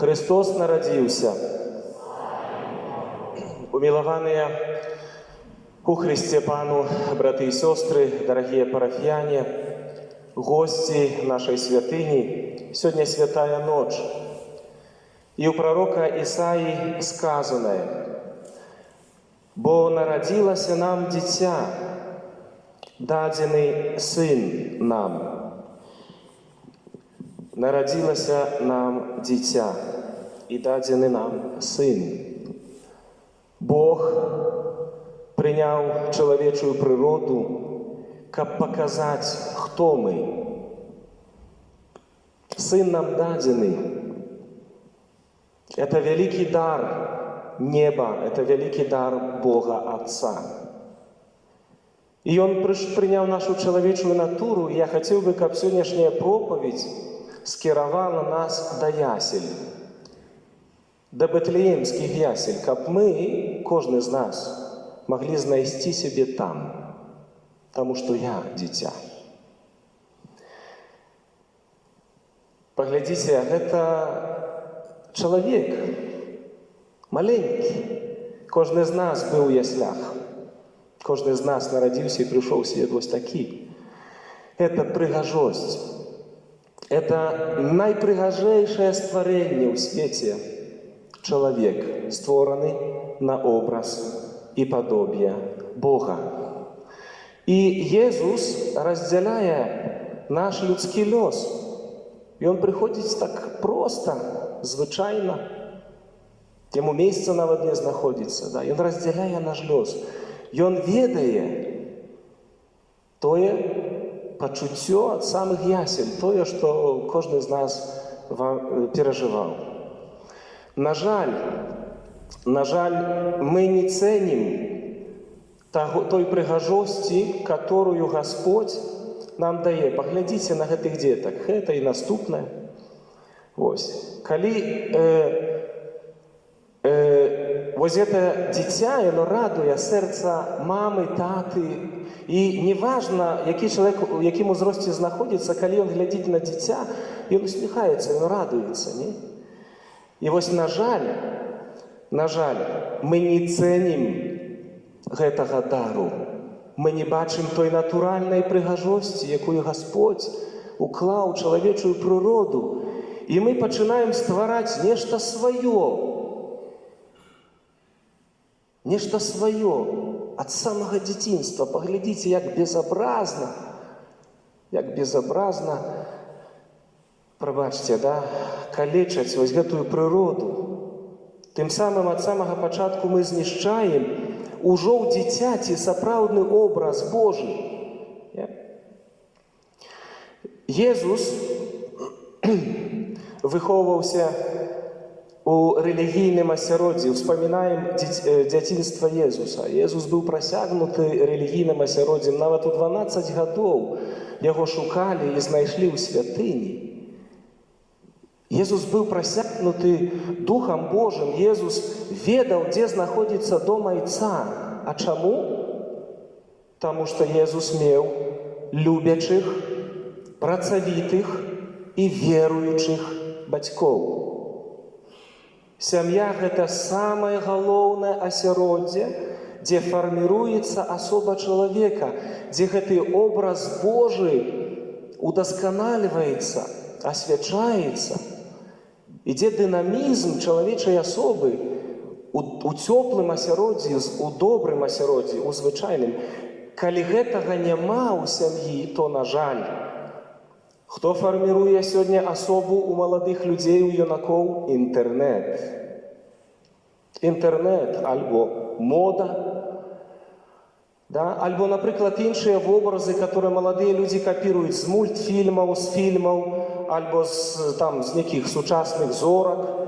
Христос народился. Умилованные у Христе Пану, браты и сестры, дорогие парафияне, гости нашей святыни, сегодня святая ночь. И у пророка Исаии сказано: «Бо народилося нам дитя, дадений сын нам». Народилося нам дитя, и дадений нам сын. Бог прийняв чоловічу природу, щоб показати, хто ми. Сын нам дадений. Это великий дар неба, это великий дар Бога Отца. И Он принял нашу человеческую натуру, и я хотел бы, как сегодняшняя проповедь скеровала нас до ясель, до Бетлеемских ясель, как мы, кожный из нас, могли знайти себе там, потому что я дитя. Поглядите, это человек маленький. Кожный из нас был в яслях. Кожный из нас народился и пришел в свет вот такий. Это пригожость. Это найпригожейшее створение в свете. Человек, створенный на образ и подобие Бога. И Иисус, разделяя наш людский лёс, и Он приходит так просто, звичайно, Ему месяца нават не знаходится, да? И Он разделяя наш лёс. И Он ведае тое пачуццё ад самых ясель, тое, што кожны з нас перажываў. На жаль, мы не ценим той прыгажосці, которую Господь нам дае. Паглядзіце на гэтых дзетак. Гэта і наступнае. Вось. Калі вось гэта дзіця, яно радуе сэрца мамы, таты. І неважна, які чалавек у якім узросце знаходзіцца, калі ён глядзіць на дзіця, ён усміхаецца, ён радуецца, не? І вось, на жаль, мы не цэнім гэтага дару. Мы не бачым той натуральнай прыгажосці, якую Господь уклаў у чалавечую прыроду. І мы пачынаем ствараць нешта сваё. Нешта сваё ад самага дзяцінства. Паглядзіце, як безобразна, прабачце, да, калечаць вось гэтую прыроду. Тым самым ад самага пачатку мы знішчаем ужо ў дзіцяці сапраўдны образ Божы. Иисус выхоўваўся у рэлігійным асяроддзі. Успамінаем дзяцінства Иисуса. Иисус быў прасягнуты рэлігійным асяроддзем. Нават у 12 гадоў яго шукалі і знайшлі ў святыні. Иисус быў прасягнуты Духом Божым. Иисус ведаў, дзе знаходзіцца дом Айца. А чаму? Таму што Иисус меў любячых, працавітых і веруючых бацькоў. Сям'я – гэта самае галоўнае асяроддзе, дзе фарміруецца асоба чалавека, дзе гэты образ Божы удасканальваецца, асвячаецца, і дзе дынамізм чалавечай асобы у цёплым асяроддзі, у добрым асяроддзі, у звычайным. Калі гэтага няма ў сям'і, то, на жаль, хто фарміруе сёння асобу у маладых людзей, у юнакоў? Інтэрнэт. Інтэрнэт альбо мода, да? Альбо, напрыклад, іншыя вобразы, которые маладыя людзі капіруюць з мультфільмаў, з фільмаў, альбо з нейкіх сучасных зорак.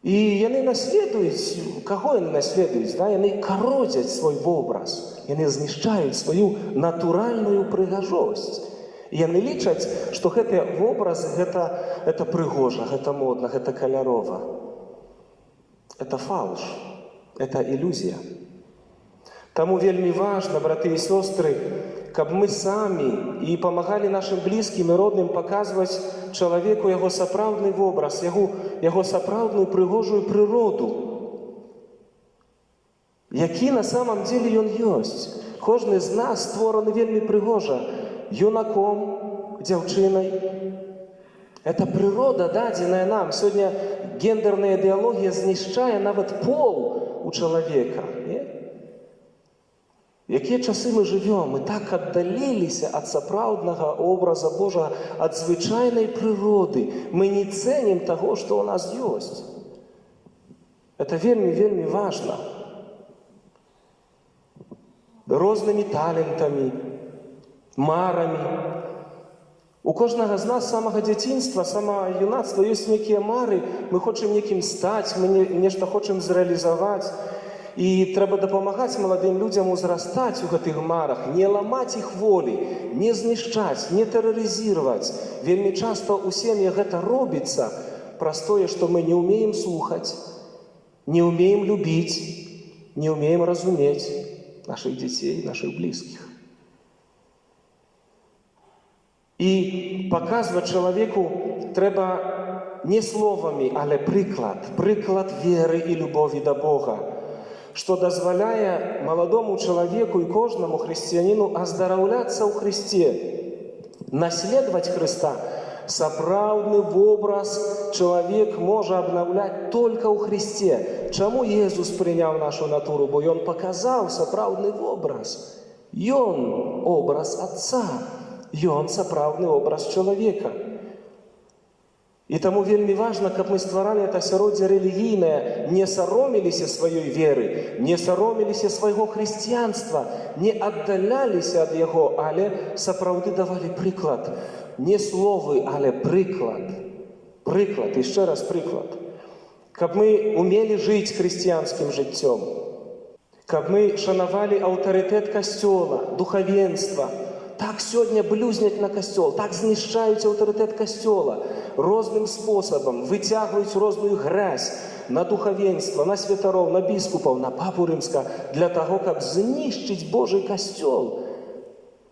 І яны наследуюць, каго яны наследуюць? Да? Яны кародзяць свой вобраз, яны знішчаюць сваю натуральную прыгажосць. І яны лічаць, што гэтыя вобразы гэта прыгожа, гэта модна, гэта калярова. Это фалш, это ілюзія. Таму вельмі важна, браты і сёстры, каб мы самі і памагалі нашим блізкім і родным паказваць чалавеку яго сапраўдны вобраз, яго сапраўдную прыгожую прыроду, які на самом деле ён ёсць. Кожны з нас створаны вельмі прыгожа, юнаком, дзяўчынай. Это прырода, дадзеная нам. Сёння гендерная ідэалогія знішчае нават пол у чалавека. Якія часы мы жывём? Мы так аддаліліся ад сапраўднага образа Божага, ад звычайнай прыроды. Мы не цэнім таго, што ў нас ёсць. Это вельмі, вельмі важна. Рознымі талентамі, марамі. У кожнага з нас з самага дзяцінства, самага юнацтва ёсць нейкія мары. Мы хочам некім стаць, мы нешта хочам зрэалізаваць. І трэба дапамагаць маладым людзям узрастаць у гэтых марах, не ламаць іх волі, не знішчаць, не тэрарызірваць. Вельмі часта ў сем'ях гэта робіцца праз тое, што мы не ўмеем слухаць, не ўмеем любіць, не ўмеем разумець нашых дзяцей, нашых блізкіх. І паказваць чалавеку трэба не словамі, але прыклад веры і любові да Бога, што дазваляе маладому чалавеку і кожнаму хрысціяніну аздараўляцца ў Хрысце, наследаваць Хрыста. Сапраўдны вобраз чалавек можа абнаўляць толькі ў Хрысце. Чаму Езус прыняў нашу натуру? Бо Ён паказаў сапраўдны вобраз. Ён образ Отца. Ён сапраўдны образ чалавека. І таму вельмі важна, каб мы стваралі это асяроддзе рэлігійнае, не сароміліся сваёй веры, не сароміліся свайго хрысціянства, не аддаляліся ад яго, але сапраўды давалі прыклад. Не словы, але прыклад. Прыклад, яшчэ раз прыклад. Каб мы умелі жыць хрысціянскім жыццём, каб мы шанавалі аўтарытэт касцёла, духавенства. Так сёння блюзняць на касцёл, так знішчаюць аўтарытэт касцёла розным спосабам, выцягваюць розную гразь на духавенства, на святароў, на біскупаў, на папу рымска, для таго, каб знішчыць Божий касцёл.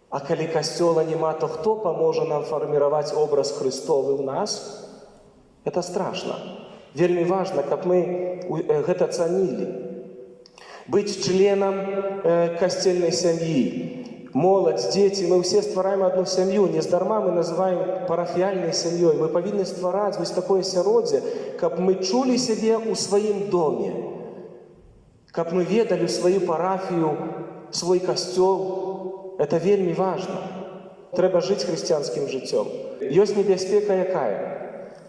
А калі касцёла няма, то хто паможа нам фарміраваць образ Христовы ў нас? Это страшна. Вельмі важна, каб мы гэта цанілі. Быць членам касцельнай сям'і. Моладзь, дзеці, мы ўсе ствараем одну сям'ю. Нездарма мы называем парафіяльнай сям'ёй. Мы павінны ствараць вось такое асяроддзе, каб мы чулі сябе ў сваім доме. Каб мы ведалі сваю парафію, свой касцёл. Это вельмі важна. Трэба жыць хрысціянскім жыццём. Ёсць небяспека якая?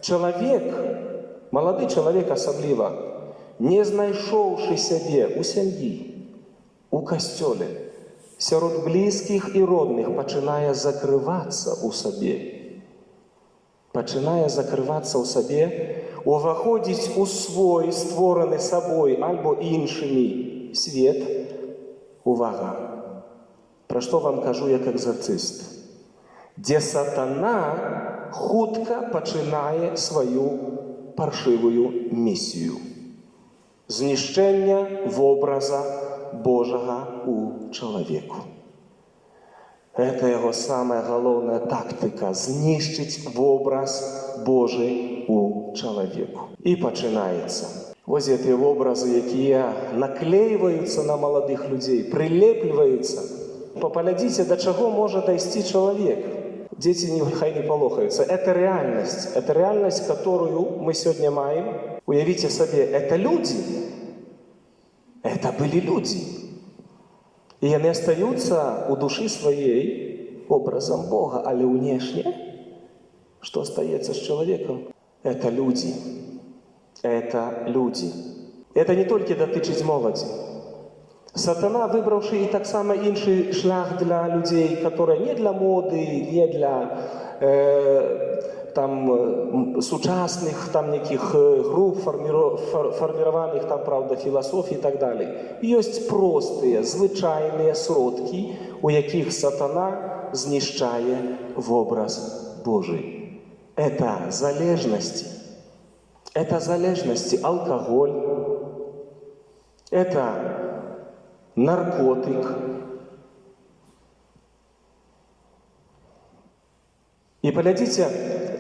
Чалавек, малады чалавек асабліва, не знайшоўшы сябе ў сям'і, у касцёле, сярод блізкіх і родных пачынае закрывацца ў сабе. Пачынае закрывацца ў сабе, уваходзіць у свой створаны сабой альбо іншымі свет. Увага! Пра што вам кажу як экзарцыст? Дзе сатана хутка пачынае сваю паршывую місію. Знішчэння вобраза Божага у чалавеку. Это яго самая галоўная тактыка — знішчыць вобраз Божы у чалавеку. І пачынаецца. Вось гэтыя вобразы, якія наклейваюцца на маладых людзей, прылепліваюцца. Паглядзіце, да чаго можа дайсці чалавек. Дзеці няхай не палохаюцца. Это реальность, которую мы сегодня маем. Уявите себе, это люди. Это были люди. И они остаются у души своей образом Бога, але внешне, что остается с человеком? Это люди. Это люди. Это не только датычыць моладзі. Сатана, выбраўшы і таксама іншы шлях для людей, которые не для моды, не для сучасных неких груп, формированных правда, философий и так далее. Есть простые, звычайные сродки, у яких сатана знішчае образ Божий. Это залежности. Это залежности алкоголь, это наркотик, І паглядзіце,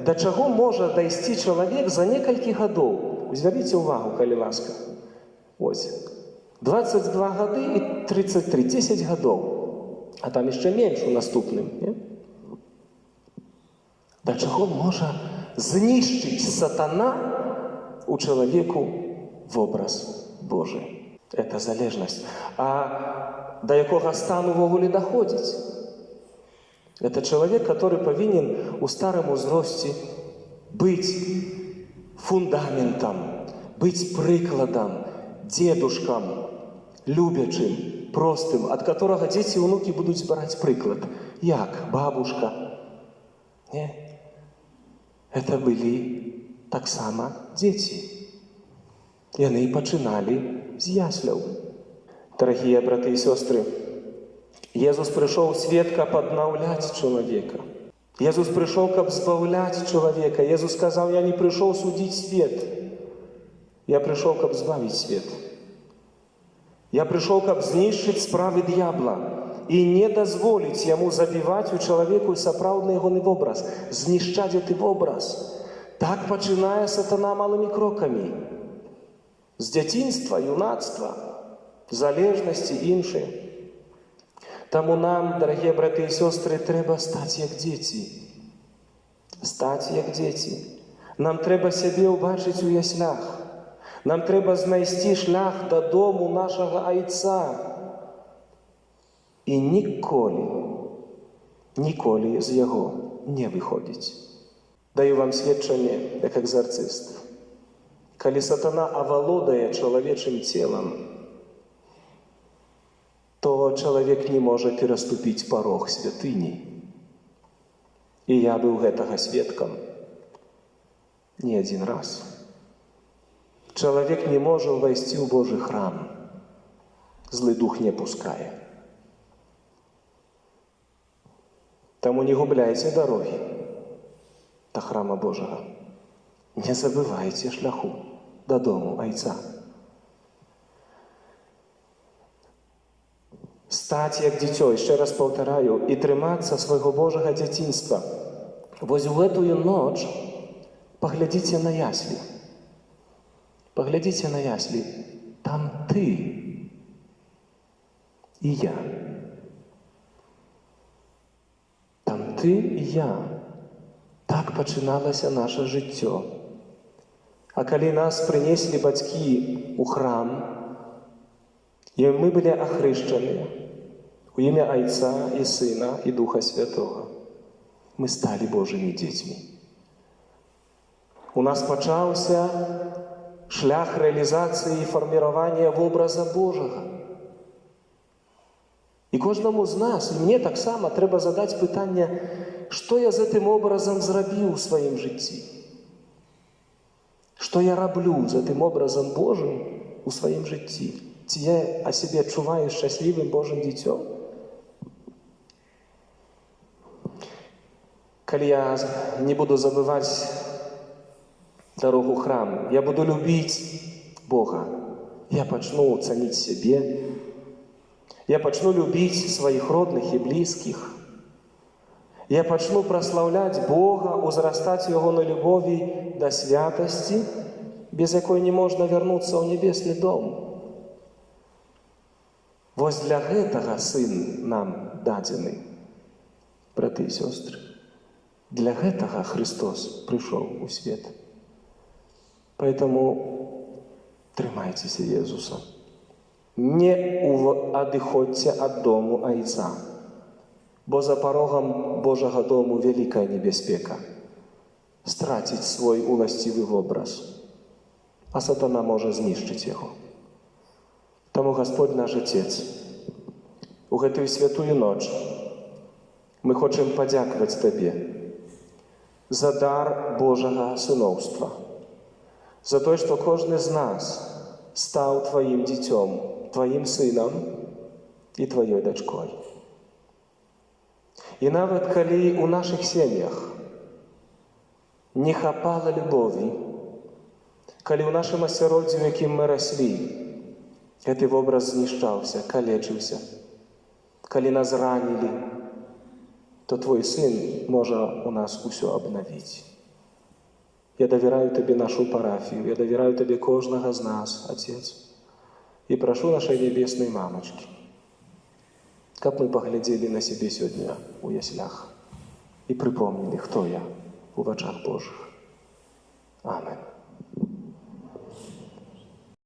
да чаго можа дайсці чалавек за некалькі гадоў. Звярніце ўвагу, калі ласка. Ось. 22 гады і 33, 10 гадоў. А там яшчэ менш у наступным. Не? Да чаго можа знішчыць сатана у чалавеку вобраз Божий? Это залежнасць. А до якога стану ввогуле даходзіць? Это человек, который повинен у старом узросте быть фундаментом, быть прикладом, дедушком, любячим, простым, от которого дети и внуки будут брать приклад. Як бабушка. Не? Это были так само дети. И они починали с ясляў. Дорогие братья и сестры, Иисус пришел в свет, каб обновлять человека. Иисус пришел, каб збавлять человека. Иисус сказал: я не пришел судить свет. Я пришел, каб збавить свет. Я пришел, каб знішчыць справы дьявола и не дозволить ему забивать у человеку сапраўдны ягоны вобраз, знішчаць гэты вобраз. Так пачынае сатана малыми кроками. З дзяцінства, юнацтва, залежнасці іншыя. Таму нам, дорогие браты и сестры, трэба стаць як дзеці. Стаць як дзеці. Нам трэба сябе ўбачыць у яслях. Нам трэба знайсці шлях дадому нашага айца. І ніколі з яго не выходзіць. Даю вам сведчанне, як экзарцыст. Калі сатана авалодае чалавечым целам, то человек не может переступить порог святыни. И я был гэтага сведком не один раз. Человек не может войти в Божий храм. Злый дух не пускае. Тому не губляйте дороги до храма Божьего. Не забывайте шляху до дому айца. Стаць як дзіцё, яшчэ раз паўтараю, і трымацца свайго Божага дзяцінства. Вось у гэтую ноч паглядзіце на яслі. Паглядзіце на яслі. Там ты і я. Там ты і я. Так пачыналася наша жыццё. А калі нас прынеслі бацькі ў храм, и мы были охрещены у имя Отца и Сына и Духа Святого. Мы стали Божьими детьми. У нас пачаўся шлях реализации и формирования образа Божьего. И кожному з нас, и мне так само, трэба задать пытанне, что я з этим образом зрабіў у своим житті? Что я раблю з этим образом Божьим у своим житті? Ці я о себе адчуваю шчаслівым Божым дзіцём? Калі я не буду забываць дарогу ў храм, я буду любіць Бога, я пачну цаніць сябе, я пачну любіць сваіх родных і блізкіх, я пачну праслаўляць Бога, узрастаць у ягонай любові да святасці, без якой не можна вярнуцца ў небесны дом. Вось для гэтага Сын нам дадзены, браты і сёстры. Для гэтага Христос прыйшоў у свет. Поэтому трымайцеся Иисуса. Не адыходзьце ад дому Айца, бо за порогом Божага дому вялікая небяспека страціць свой уласцівы вобраз, а сатана можа знішчыць яго. Тому Господь наш Отец, у гэтую святую ноч мы хочам падзякаваць Табе за дар Божага сыноўства, за тое, што кожны з нас стаў Тваім дзіцём, Тваім сынам і Тваёй дачкой. І нават калі у нашых сем'ях не хапала любові, калі ў нашым асяроддзі, у якім мы раслі, гэты вобраз знішчаўся, калечыўся, калі нас ранілі, то Твой Сын можа у нас усё абнавіць. Я давяраю Табе нашу парафію, я давяраю Табе кожнага з нас, Отец, і прашу нашай нябеснай мамачкі, каб мы паглядзелі на сябе сёння у яслях і прыпомнілі, хто я у вачах Божых. Амен.